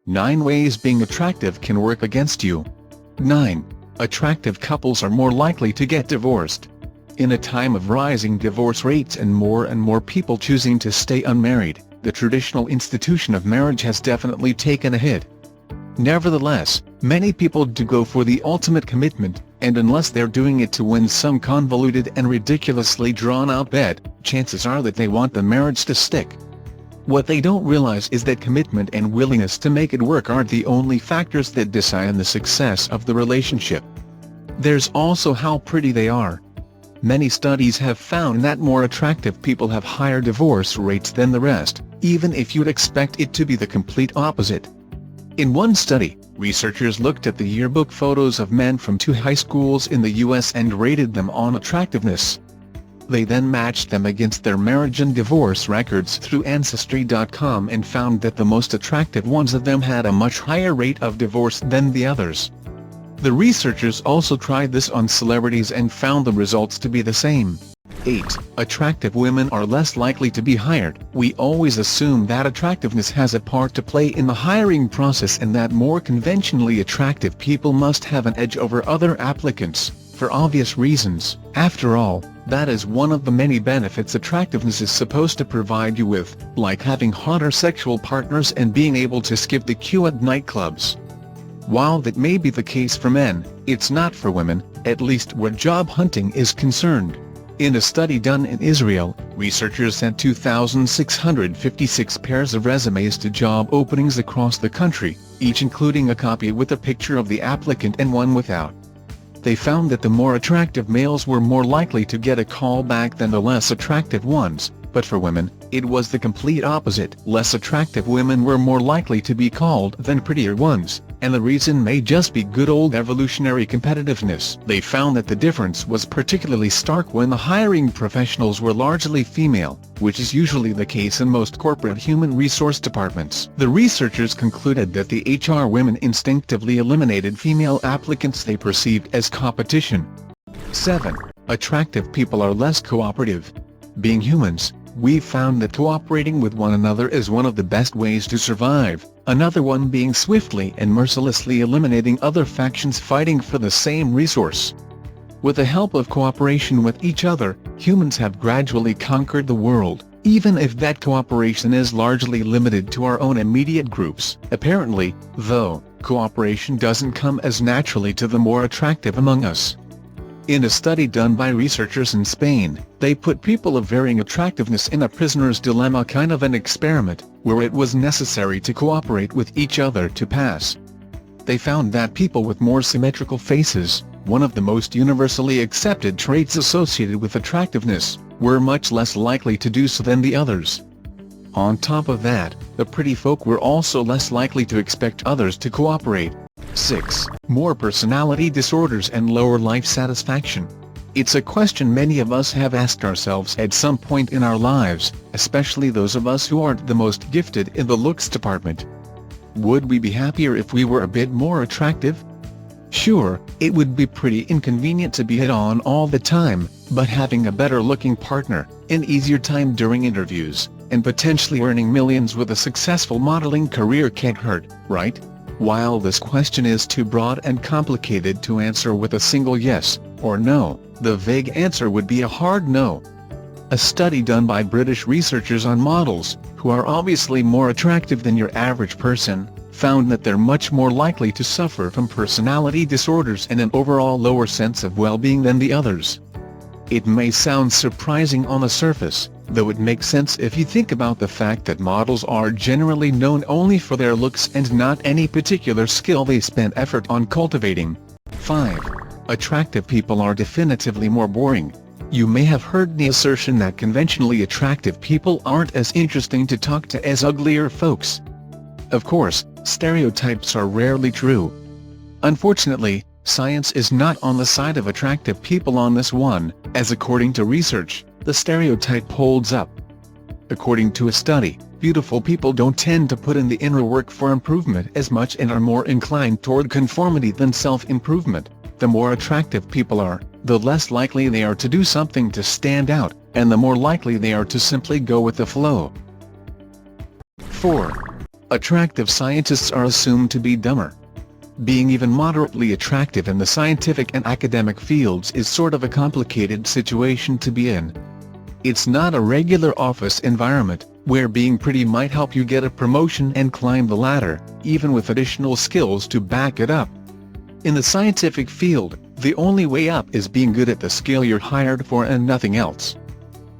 9 ways being attractive can work against you. 9. Attractive couples are more likely to get divorced. In a time of rising divorce rates and more people choosing to stay unmarried, the traditional institution of marriage has definitely taken a hit. Nevertheless, many people do go for the ultimate commitment, and unless they're doing it to win some convoluted and ridiculously drawn-out bet, chances are that they want the marriage to stick. What they don't realize is that commitment and willingness to make it work aren't the only factors that decide on the success of the relationship. There's also how pretty they are. Many studies have found that more attractive people have higher divorce rates than the rest, even if you'd expect it to be the complete opposite. In one study, researchers looked at the yearbook photos of men from 2 high schools in the U.S. and rated them on attractiveness. They then matched them against their marriage and divorce records through Ancestry.com and found that the most attractive ones of them had a much higher rate of divorce than the others. The researchers also tried this on celebrities and found the results to be the same. 8. Attractive women are less likely to be hired. We always assume that attractiveness has a part to play in the hiring process and that more conventionally attractive people must have an edge over other applicants, for obvious reasons. After all, that is one of the many benefits attractiveness is supposed to provide you with, like having hotter sexual partners and being able to skip the queue at nightclubs. While that may be the case for men, it's not for women, at least where job hunting is concerned. In a study done in Israel, researchers sent 2,656 pairs of resumes to job openings across the country, each including a copy with a picture of the applicant and one without. They found that the more attractive males were more likely to get a call back than the less attractive ones, but for women, it was the complete opposite. Less attractive women were more likely to be called than prettier ones, and the reason may just be good old evolutionary competitiveness. They found that the difference was particularly stark when the hiring professionals were largely female, which is usually the case in most corporate human resource departments. The researchers concluded that the HR women instinctively eliminated female applicants they perceived as competition. 7. Attractive people are less cooperative. Being humans, we've found that cooperating with one another is one of the best ways to survive, another one being swiftly and mercilessly eliminating other factions fighting for the same resource. With the help of cooperation with each other, humans have gradually conquered the world, even if that cooperation is largely limited to our own immediate groups. Apparently, though, cooperation doesn't come as naturally to the more attractive among us. In a study done by researchers in Spain, they put people of varying attractiveness in a prisoner's dilemma kind of an experiment, where it was necessary to cooperate with each other to pass. They found that people with more symmetrical faces, one of the most universally accepted traits associated with attractiveness, were much less likely to do so than the others. On top of that, the pretty folk were also less likely to expect others to cooperate. 6. More personality disorders and lower life satisfaction. It's a question many of us have asked ourselves at some point in our lives, especially those of us who aren't the most gifted in the looks department. Would we be happier if we were a bit more attractive? Sure, it would be pretty inconvenient to be hit on all the time, but having a better-looking partner, an easier time during interviews, and potentially earning millions with a successful modeling career can't hurt, right? While this question is too broad and complicated to answer with a single yes or no, the vague answer would be a hard no. A study done by British researchers on models, who are obviously more attractive than your average person, found that they're much more likely to suffer from personality disorders and an overall lower sense of well-being than the others. It may sound surprising on the surface, though it makes sense if you think about the fact that models are generally known only for their looks and not any particular skill they spend effort on cultivating. 5. Attractive people are definitively more boring. You may have heard the assertion that conventionally attractive people aren't as interesting to talk to as uglier folks. Of course, stereotypes are rarely true. Unfortunately, science is not on the side of attractive people on this one, as according to research, the stereotype holds up. According to a study, beautiful people don't tend to put in the inner work for improvement as much and are more inclined toward conformity than self-improvement. The more attractive people are, the less likely they are to do something to stand out, and the more likely they are to simply go with the flow. 4. attractive scientists are assumed to be dumber. Being even moderately attractive in the scientific and academic fields is sort of a complicated situation to be in. It's not a regular office environment, where being pretty might help you get a promotion and climb the ladder, even with additional skills to back it up. In the scientific field, the only way up is being good at the skill you're hired for and nothing else.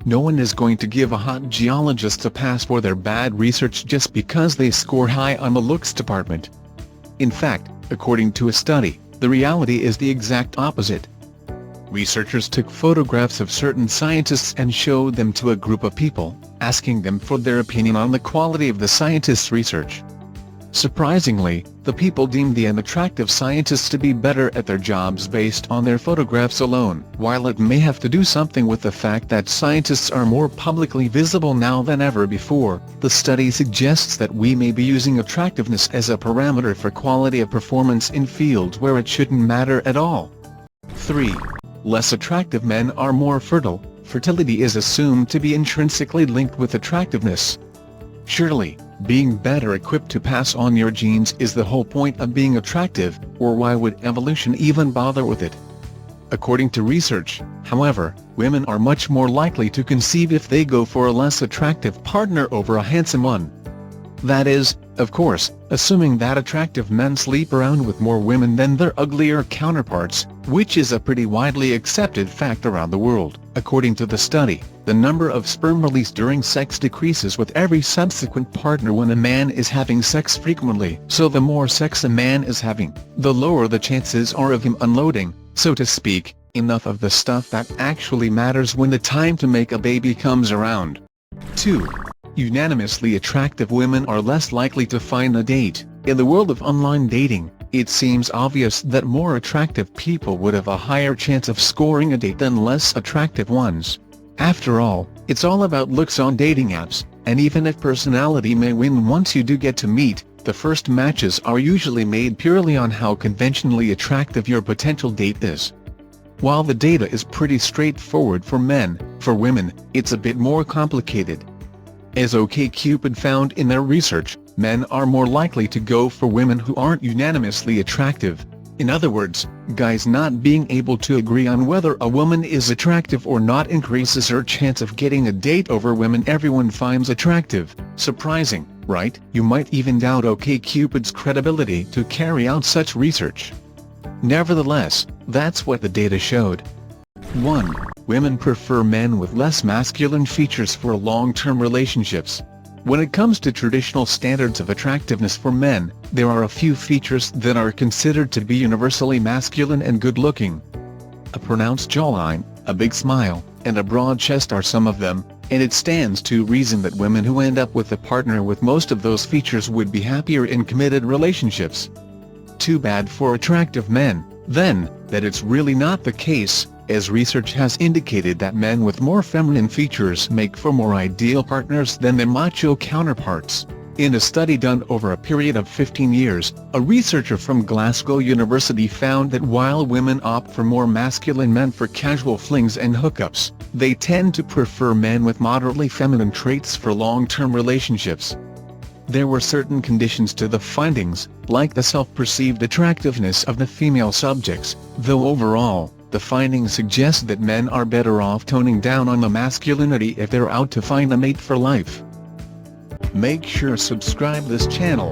No one is going to give a hot geologist a pass for their bad research just because they score high on the looks department. In fact, according to a study, the reality is the exact opposite. Researchers took photographs of certain scientists and showed them to a group of people, asking them for their opinion on the quality of the scientists' research. Surprisingly, the people deemed the unattractive scientists to be better at their jobs based on their photographs alone. While it may have to do something with the fact that scientists are more publicly visible now than ever before, the study suggests that we may be using attractiveness as a parameter for quality of performance in fields where it shouldn't matter at all. 3. Less attractive men are more fertile. Fertility is assumed to be intrinsically linked with attractiveness. Surely, being better equipped to pass on your genes is the whole point of being attractive, or why would evolution even bother with it? According to research, however, women are much more likely to conceive if they go for a less attractive partner over a handsome one. That is, of course, assuming that attractive men sleep around with more women than their uglier counterparts, which is a pretty widely accepted fact around the world. According to the study, the number of sperm released during sex decreases with every subsequent partner when a man is having sex frequently. So the more sex a man is having, the lower the chances are of him unloading, so to speak, enough of the stuff that actually matters when the time to make a baby comes around. 2. Unanimously attractive women are less likely to find a date. In the world of online dating, it seems obvious that more attractive people would have a higher chance of scoring a date than less attractive ones. After all, it's all about looks on dating apps, and even if personality may win once you do get to meet, the first matches are usually made purely on how conventionally attractive your potential date is. While the data is pretty straightforward for men, for women, it's a bit more complicated. As OkCupid found in their research, men are more likely to go for women who aren't unanimously attractive. In other words, guys not being able to agree on whether a woman is attractive or not increases her chance of getting a date over women everyone finds attractive. Surprising, right? You might even doubt OkCupid's credibility to carry out such research. Nevertheless, that's what the data showed. 1. Women prefer men with less masculine features for long-term relationships. When it comes to traditional standards of attractiveness for men, there are a few features that are considered to be universally masculine and good-looking. A pronounced jawline, a big smile, and a broad chest are some of them, and it stands to reason that women who end up with a partner with most of those features would be happier in committed relationships. Too bad for attractive men, then, that it's really not the case, as research has indicated that men with more feminine features make for more ideal partners than their macho counterparts. In a study done over a period of 15 years, a researcher from Glasgow University found that while women opt for more masculine men for casual flings and hookups, they tend to prefer men with moderately feminine traits for long-term relationships. There were certain conditions to the findings, like the self-perceived attractiveness of the female subjects, though overall, the findings suggest that men are better off toning down on the masculinity if they're out to find a mate for life. Make sure subscribe this channel.